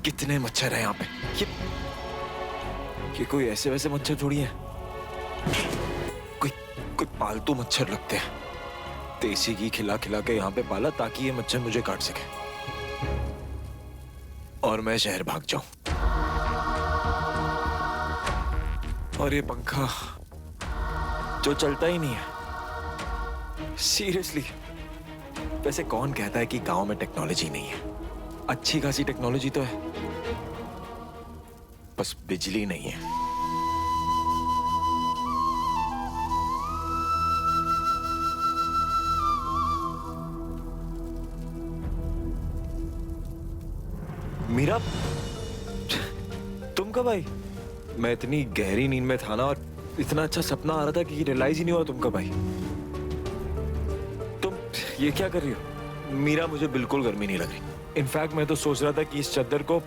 कितने मच्छर हैं यहाँ पे। ये कोई ऐसे वैसे मच्छर थोड़ी है, कोई कोई पालतू मच्छर लगते हैं। देसी घी खिला खिला के यहाँ पे पाला ताकि ये मच्छर मुझे काट सके और मैं शहर भाग जाऊं। और ये पंखा जो चलता ही नहीं है, सीरियसली। वैसे कौन कहता है कि गांव में टेक्नोलॉजी नहीं है? अच्छी खासी टेक्नोलॉजी तो है, बस बिजली नहीं है। मीरा, तुम कब आई? मैं इतनी गहरी नींद में था ना, और इतना अच्छा सपना आ रहा था कि रियलाइज ही नहीं हुआ तुम कब आई। तुम ये क्या कर रही हो? मीरा, मुझे बिल्कुल गर्मी नहीं लग रही। इनफैक्ट मैं तो सोच रहा था कि इस चादर को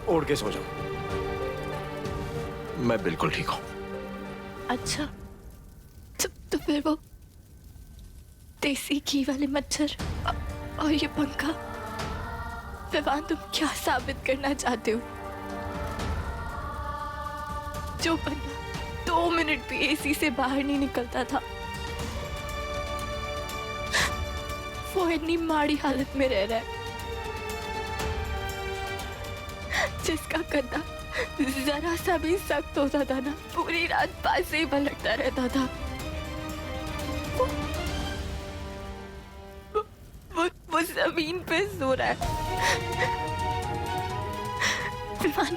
ओढ़ के सो जाऊं। मैं बिल्कुल ठीक हूं। अच्छा, तो फिर वो देसी घी वाले मच्छर और ये पंखा, विवान, तुम क्या साबित करना चाहते हो? जो बंदा 2 मिनट भी एसी से बाहर नहीं निकलता था, वो इतनी माड़ी हालत में रह रहा है। जिसका गद्दा जरा सा भी सख्त होता था ना, पूरी रात पास से ही पलटता रहता था। वो जमीन पे सो रहा है। विमान,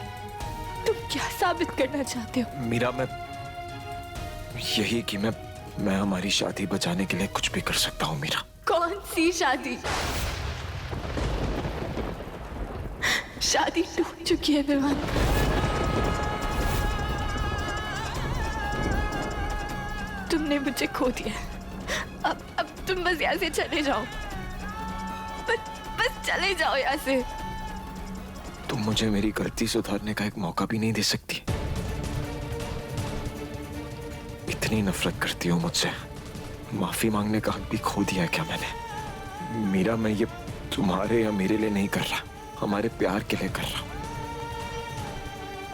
तुम क्या साबित करना चाहते हो? मीरा, मैं यही कि मैं हमारी शादी बचाने के लिए कुछ भी कर सकता हूँ। मीरा, कौन सी शादी? शादी टूट चुकी है विमान। तुमने मुझे खो दिया। अब तुम बस यहाँ से चले जाओ। बस चले जाओ यहाँ से। तुम मुझे मेरी गलती सुधारने का एक मौका भी नहीं दे सकती? इतनी नफरत करती हो मुझसे, माफी मांगने का हक भी खो दिया है क्या मैंने? मीरा, मैं ये तुम्हारे या मेरे लिए नहीं कर रहा, हमारे प्यार के लिए कर रहा हूं।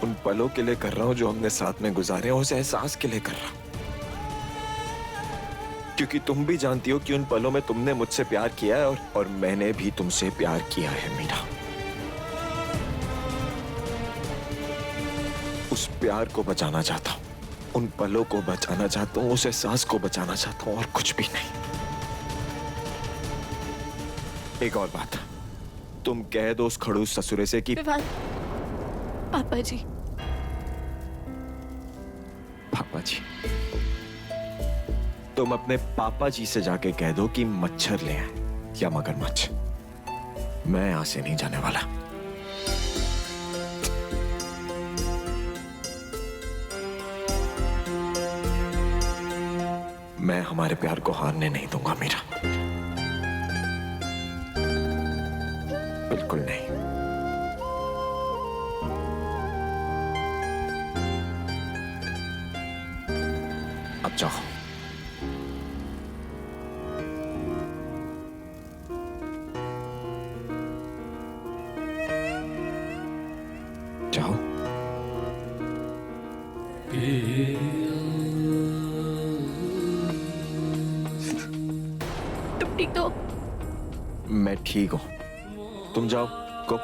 उन पलों के लिए कर रहा हूं जो हमने साथ में गुजारे हैं, उस एहसास के लिए कर रहा हूं। क्योंकि तुम भी जानती हो कि उन पलों में तुमने मुझसे प्यार किया है और मैंने भी तुमसे प्यार किया है मीरा। उस प्यार को बचाना चाहता हूं, उन पलों को बचाना चाहता हूं, उस एहसास को बचाना चाहता हूं, और कुछ भी नहीं। एक और बात, तुम कह दो उस खड़ूस ससुरे से कि पापा जी। पापा जी? तुम अपने पापा जी से जाके कह दो कि मच्छर ले आए या मगरमच्छ। मैं यहां से नहीं जाने वाला। मैं हमारे प्यार को हारने नहीं दूंगा मीरा, बिल्कुल नहीं। अब जाओ। जाओ। तुम ठीक तो? मैं ठीक हूं, तुम जाओ। को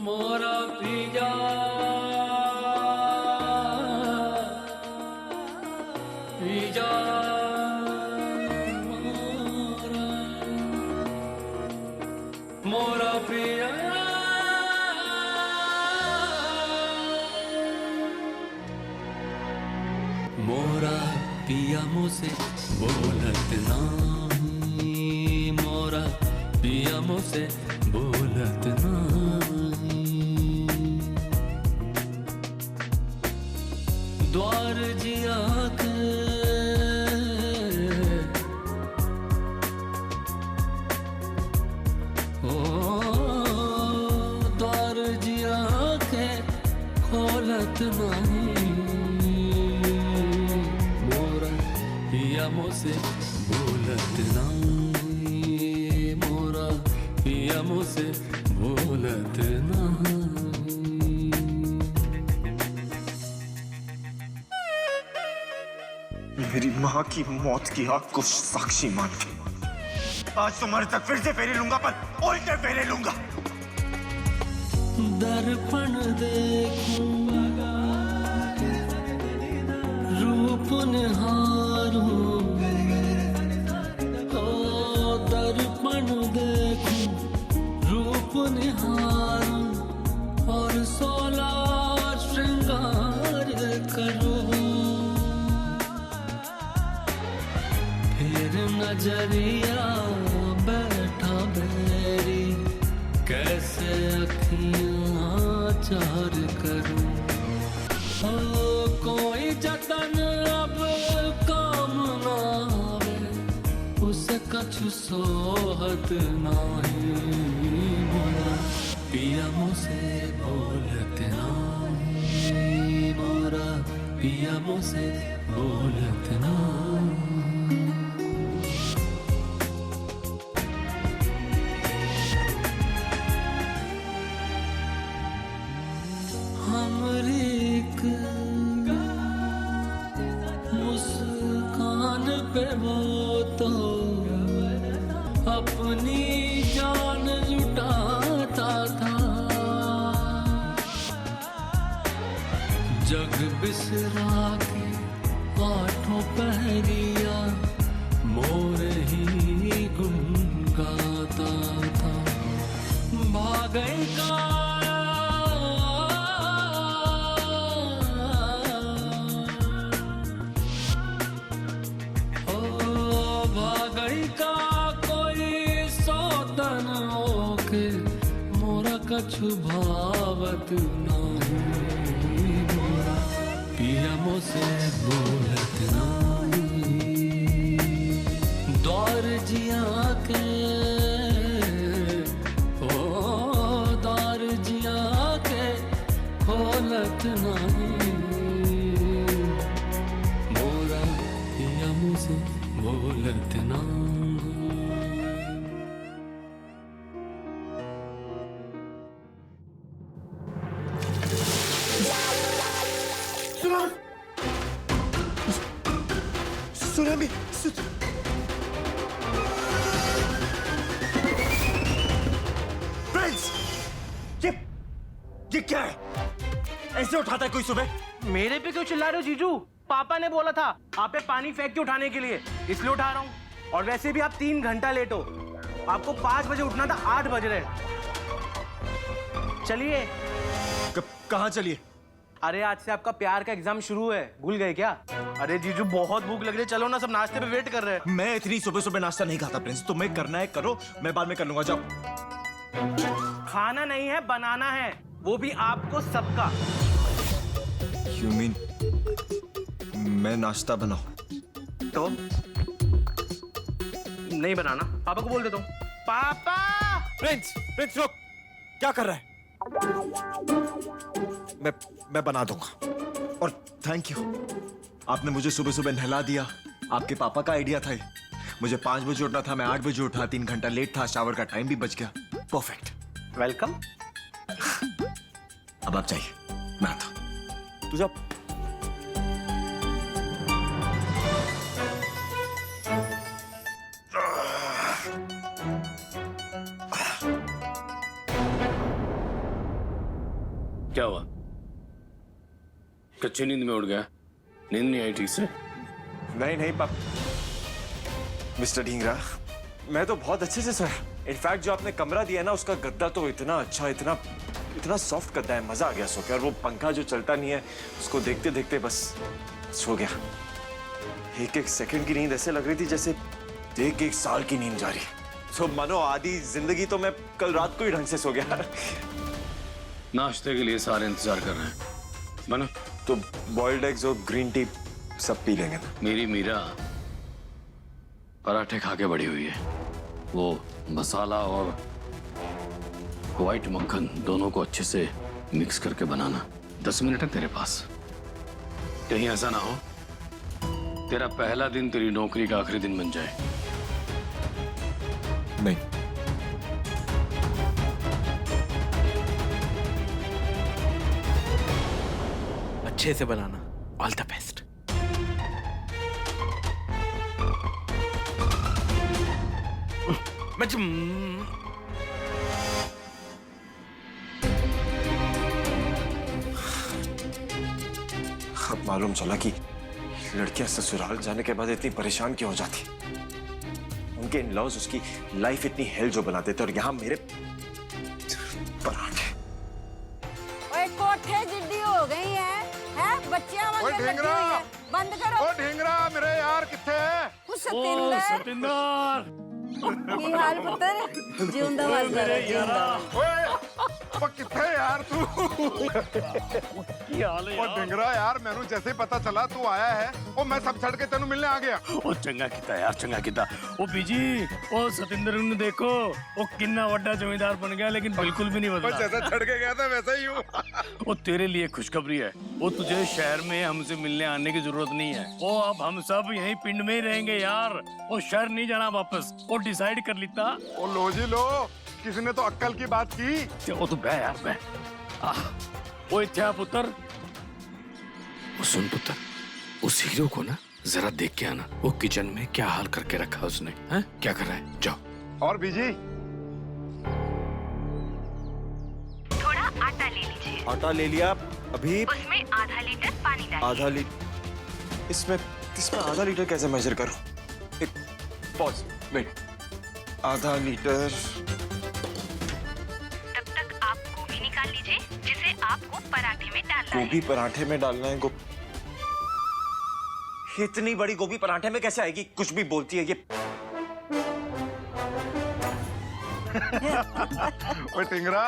मोरा पिया पिया मोरा पिया मोरा पिया मुझसे बोलत नहीं, मोरा पिया मुझसे बोलत नहीं। द्वार जिया के ओ द्वार जिया नहीं, मोरा पिया मोसे बोलत नहीं, मोरा पिया मोसे बोलत नहीं। मेरी माँ की मौत की आग को साक्षी मान के आज तुम्हारे तक फिर से फेरे लूंगा, पर उल्टे फेरे लूंगा। दर्पण देखूं, रूप निहारूं, ओ दर्पण देखूं, रूप निहारूं और 16 श्रृंगार करूं। फिर नजरिया बैठा बैरी, कैसे अखियां चार करूं। ओ कोई जतन अब काम ना आवे, उसे कछु सोहत नहीं, मोरा पिया मुझसे बोलत नहीं, मोरा पिया मुझसे बोलत नहीं। मुस्कान पे वो तो अपनी जान लुटाता था, जग बिसरा के आठों पहरिया मोर ही गुन गाता था। भागई का कछु भावत नहीं, मोरा पिया मोसे बोलत नहीं। दौर जिया के ओ दौर जिया के खोलत नहीं, मोरा पिया मोसे बोलत नहीं। सुनामी, प्रिंस, ये क्या है? ऐसे उठाता है कोई सुबह? मेरे पे क्यों चिल्ला रहे हो जीजू? पापा ने बोला था आप पे पानी फेंक के उठाने के लिए, इसलिए उठा रहा हूँ। और वैसे भी आप 3 घंटा लेट हो, आपको 5 बजे उठना था, 8 बज रहे। चलिए। कहाँ चलिए? अरे आज से आपका प्यार का एग्जाम शुरू है, भूल गए क्या? अरे जीजू बहुत भूख लग रही है, चलो ना, सब नाश्ते पे वेट कर रहे हैं। मैं इतनी सुबह सुबह नाश्ता नहीं खाता प्रिंस, तुम्हें करना है करो, मैं बाद में कर लूंगा। जाओ। खाना नहीं है, बनाना है, वो भी आपको सबका। You mean मैं नाश्ता बनाऊं? तो नहीं बनाना, पापा को बोल देता हूँ। पापा! प्रिंस, प्रिंस रुक, क्या कर रहा है? मैं बना दूंगा। और थैंक यू, आपने मुझे सुबह सुबह नहला दिया। आपके पापा का आइडिया था ये। मुझे 5 बजे उठना था, मैं 8 बजे उठा, 3 घंटा लेट था, शावर का टाइम भी बच गया। परफेक्ट। वेलकम। अब आप जाइए, मैं आता हूं। तू जा। क्या हुआ? कच्ची नींद में उड़ गया? नींद नहीं आई ठीक से? नहीं पाप मिस्टर ढींगरा, मैं तो बहुत अच्छे से सोया। इनफैक्ट जो आपने कमरा दिया ना, उसका गद्दा तो इतना अच्छा, इतना सॉफ्ट गद्दा है, मजा आ गया सो के। और वो पंखा जो चलता नहीं है, उसको देखते देखते बस सो गया। एक सेकंड की नींद ऐसे लग रही थी जैसे 1 साल की नींद जा रही। तो मानो आधी जिंदगी तो मैं कल रात को ही ढंग से सो गया। नाश्ते के लिए सारे इंतजार कर रहे हैं, बना तो बॉइल्ड एग्स और ग्रीन टी सब पी लेंगे ना। मेरी मीरा पराठे खा के बड़ी हुई है, वो मसाला और व्हाइट मक्खन दोनों को अच्छे से मिक्स करके बनाना, 10 मिनट है तेरे पास। कहीं ऐसा ना हो तेरा पहला दिन तेरी नौकरी का आखिरी दिन बन जाए। नहीं, अच्छे से बनाना। All the best. अब मालूम चला कि लड़कियां ससुराल जाने के बाद इतनी परेशान क्यों हो जाती। उनके इन-लॉज उसकी लाइफ इतनी हेल जो बना देते, और यहाँ मेरे पराठे। ओए कोठे जिड्डी हो गई है बच्चियां वांगे लगी हुई है। बंद करो। ओ ढिंगरा मेरे यार किथे है? सतिंदर की हाल पुत्र? जिंदा वसदा जिंदा। ओए ओ किथे यार तू? की हाल है ओ ढिंगरा यार मैनू जैसे ही पता चला तू आया है ओ मैं सब छड़ के तेनू मिलने आ गया। ओ चंगा किता यार, चंगा किता। ओ बीजी, ओ सतिंदर ने देखो ओ कितना बड़ा जमींदार बन गया, लेकिन बिल्कुल भी नहीं ओ बदला। जैसा छड़ के गया था वैसा ही हूँ। ओ तेरे लिए खुशखबरी है, वो तुझे शहर में हमसे मिलने आने की जरूरत नहीं है। ओ अब हम सब यहीं पिंड में ही रहेंगे यार। ओ शहर नहीं जाना वापस। ओ डिसाइड कर लेता। ओ लो जी लो, किसी ने तो अक्कल की बात की। ओ तू बह यार बह। ओ इत्या पुत्र। वो सुन पुत्र, उस हीरो को ना जरा देख के आना। वो किचन में क्या हाल करके रखा उसने, हैं? क्या कर रहा है? जाओ। और बीजी थोड़ा आटा ले लीजिए। आटा ले लिया अभी। उसमें आधा लीटर पानी डालिए। आधा लीटर? इसमें आधा लीटर कैसे मेजर करूं? एक पॉज, वेट। आधा लीटर। तब तक आप गोभी निकाल लीजिए, जिसे आपको पराठे में डालना है। गोभी पराठे में डालना है? इतनी बड़ी गोभी पराठे में कैसे आएगी? कुछ भी बोलती है ये। ओए ढिंगरा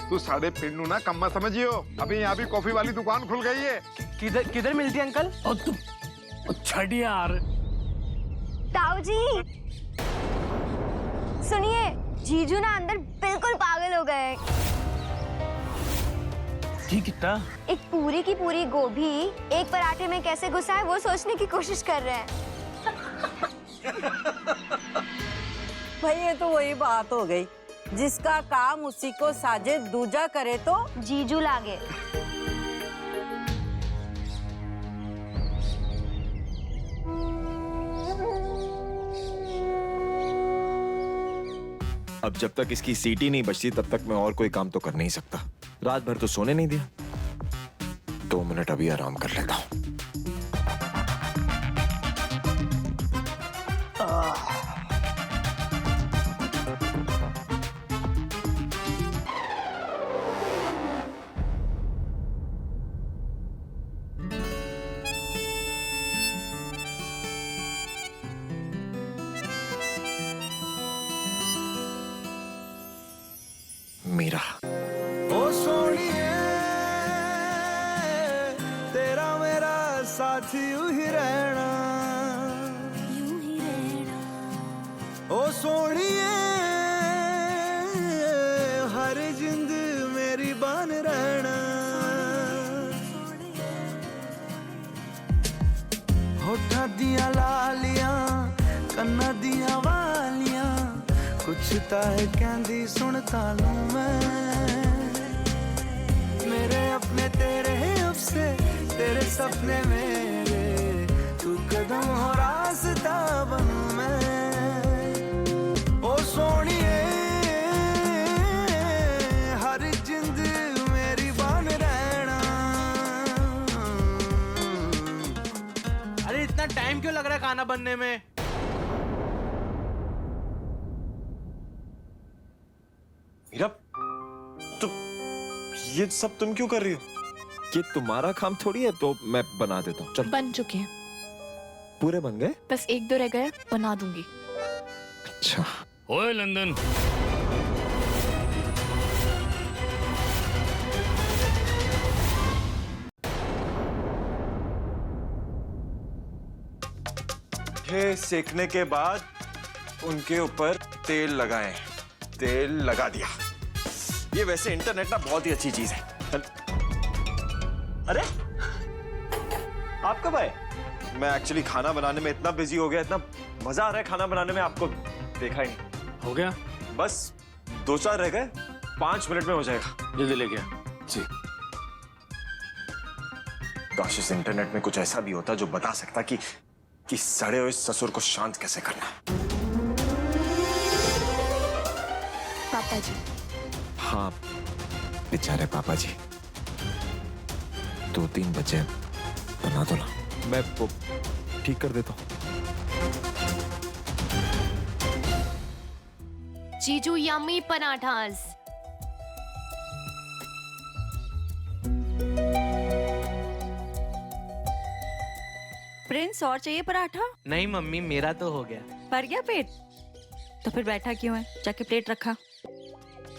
तू साढ़े पिंड ना कम मत समझियो। अभी यहाँ भी कॉफी वाली दुकान खुल गई है। किधर मिलती है अंकल? ओ तू छड़ यार। ताऊ जी सुनिए, जीजू ना अंदर बिल्कुल पागल हो गए। की कितना? एक पूरी की पूरी गोभी एक पराठे में कैसे घुसा है वो सोचने की कोशिश कर रहे हैं। भाई ये तो वही बात हो गई, जिसका काम उसी को साजे दूजा करे तो जीजू लागे। अब जब तक इसकी सीटी नहीं बजती तब तक मैं और कोई काम तो कर नहीं सकता। रात भर तो सोने नहीं दिया। 2 मिनट अभी आराम कर लेता हूं। मीरा, ओ सोनिए तेरा मेरा साथ यूं ही रहना, ओ सोनिए हर जिंद मेरी बन रहना। होठा दिया लालियां कन्ना दिया वालियां, कुछ ताए कहंदी सुनता लूं मैं। मेरे अपने तेरे अफसे तेरे सपने मेरे, तू कदम हो रास्ता बनूं मैं। ओ सोनिए हर जिंद मेरी बन रहना। अरे इतना टाइम क्यों लग रहा है खाना बनने में? मीरा, ये सब तुम क्यों कर रही हो? ये तुम्हारा काम थोड़ी है, तो मैं बना देता हूँ। चल। बन चुके हैं, पूरे बन गए? बस 1-2 रह गए, बना दूंगी। अच्छा। ओए लंदन, ये सेकने के बाद उनके ऊपर तेल लगाएं। तेल लगा दिया। ये वैसे इंटरनेट ना बहुत ही अच्छी चीज है। चल। अरे आप कब आए? मैं एक्चुअली खाना बनाने में इतना बिजी हो गया, इतना मजा आ रहा है खाना बनाने में, आपको देखा ही नहीं। हो गया? बस 2-4 रह गए, 5 मिनट में हो जाएगा। जल्दी ले गया। जी। काश इस इंटरनेट में कुछ ऐसा भी होता जो बता सकता कि सड़े हुए ससुर को शांत कैसे करना है। पापा जी। हाँ बेचारे पापा जी, 2-3 बचे बना दो ना, मैं वो ठीक कर देता हूँ। जीजू यम्मी पराठास। प्रिंस और चाहिए पराठा? नहीं मम्मी, मेरा तो हो गया। भर गया पेट? तो फिर बैठा क्यों है? जाके प्लेट रखा।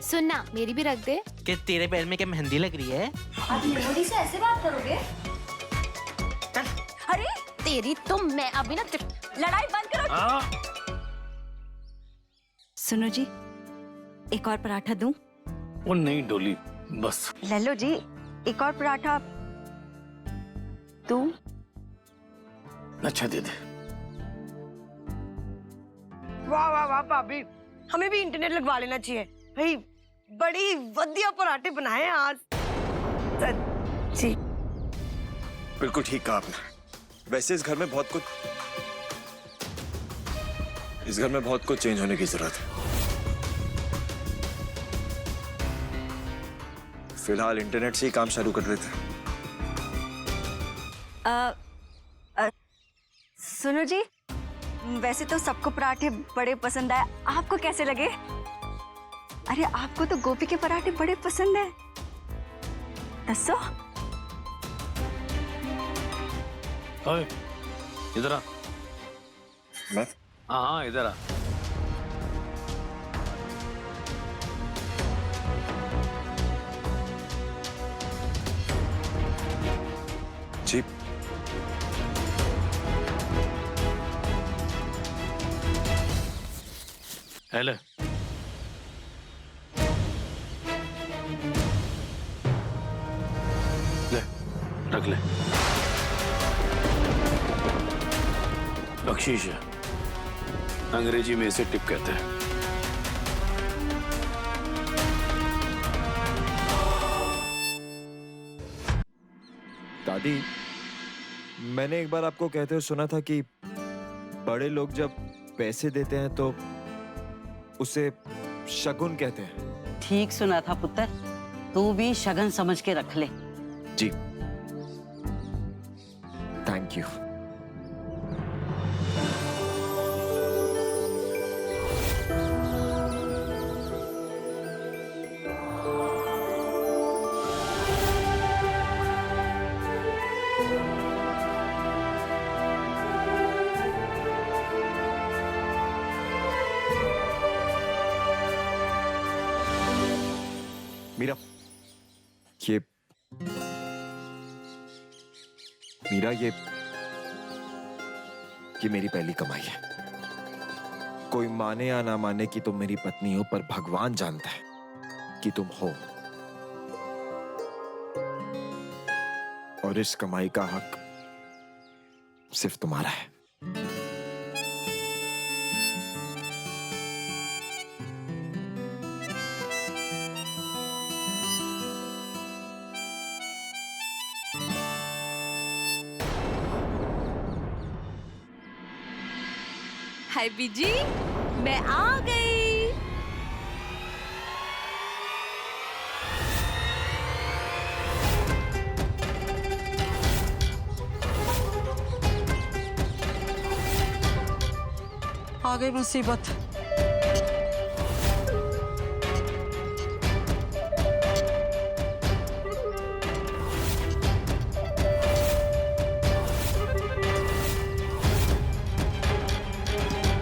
सुनना, मेरी भी रख दे। कि तेरे पैर में क्या मेहंदी लग रही है? आप मेमोरी से ऐसे बात करोगे? अरे तेरी तो मैं अभी ना लड़ाई बंद करो। सुनो जी, एक और पराठा दूं? वो नहीं डोली, बस। ले लो जी, एक और पराठा दूं? अच्छा दे दे। वाह वाह वाह भाभी, हमें भी इंटरनेट लगवा लेना चाहिए भाई। बड़ी वधिया पराठे बनाए हैं आज। जी बिल्कुल ठीक कहा आपने। वैसे इस घर में बहुत कुछ चेंज होने की जरूरत है। फिलहाल इंटरनेट से ही काम शुरू कर देते हैं। सुनो जी, वैसे तो सबको पराठे बड़े पसंद आए, आपको कैसे लगे? अरे आपको तो गोपी के पराठे बड़े पसंद है। दसो। ओए, इधर आ। मैं? हाँ इधर आ। जी। हेलो। ले, रख ले। बख्शीश है, अंग्रेजी में इसे टिप कहते हैं। दादी, मैंने एक बार आपको कहते हुए सुना था कि बड़े लोग जब पैसे देते हैं तो उसे शगुन कहते हैं। ठीक सुना था पुत्र, तू भी शगन समझ के रख ले। जी, थैंक यू। मीरा, ये मेरी पहली कमाई है। कोई माने या ना माने कि तुम मेरी पत्नी हो, पर भगवान जानता है कि तुम हो, और इस कमाई का हक सिर्फ तुम्हारा है। हाय बीजी, मैं आ गई। आ गई मुसीबत।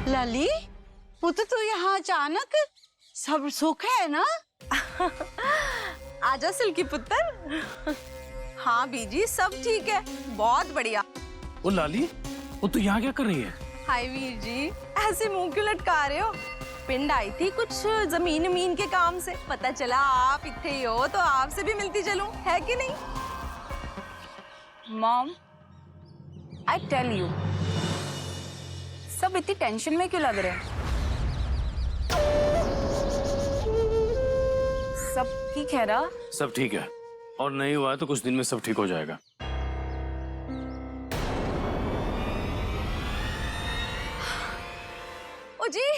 लाली, पुत्र तू यहाँ अचानक, सब सुख है ना? आजा सिल्की पुत्र। हाँ बीजी, सब ठीक है, बहुत बढ़िया। वो लाली, वो तू यहाँ क्या कर रही है? हाय वीर जी, ऐसे मुंह क्यों लटका रहे हो? पिंड आई थी कुछ जमीन के काम से, पता चला आप इतने ही हो तो आपसे भी मिलती चलूं, है कि नहीं? मॉम, आई टेल यू, सब इतनी टेंशन में क्यों लग रहे हैं? सब ठीक है ना? सब ठीक है, और नहीं हुआ है तो कुछ दिन में सब ठीक हो जाएगा। ओ जी,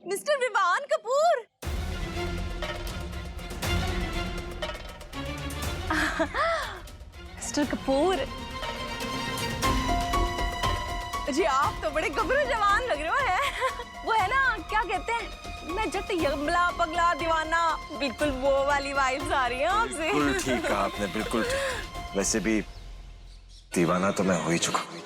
मिस्टर विवान कपूर। मिस्टर कपूर जी, आप तो बड़े गबरू जवान लग रहे हो। है वो है ना, क्या कहते हैं, मैं जट यमला पगला दीवाना, बिल्कुल वो वाली वाइब्स आ रही हैं आपसे। बिल्कुल ठीक कहा आपने, बिल्कुल ठीक। वैसे भी दीवाना तो मैं हो ही चुका हूँ।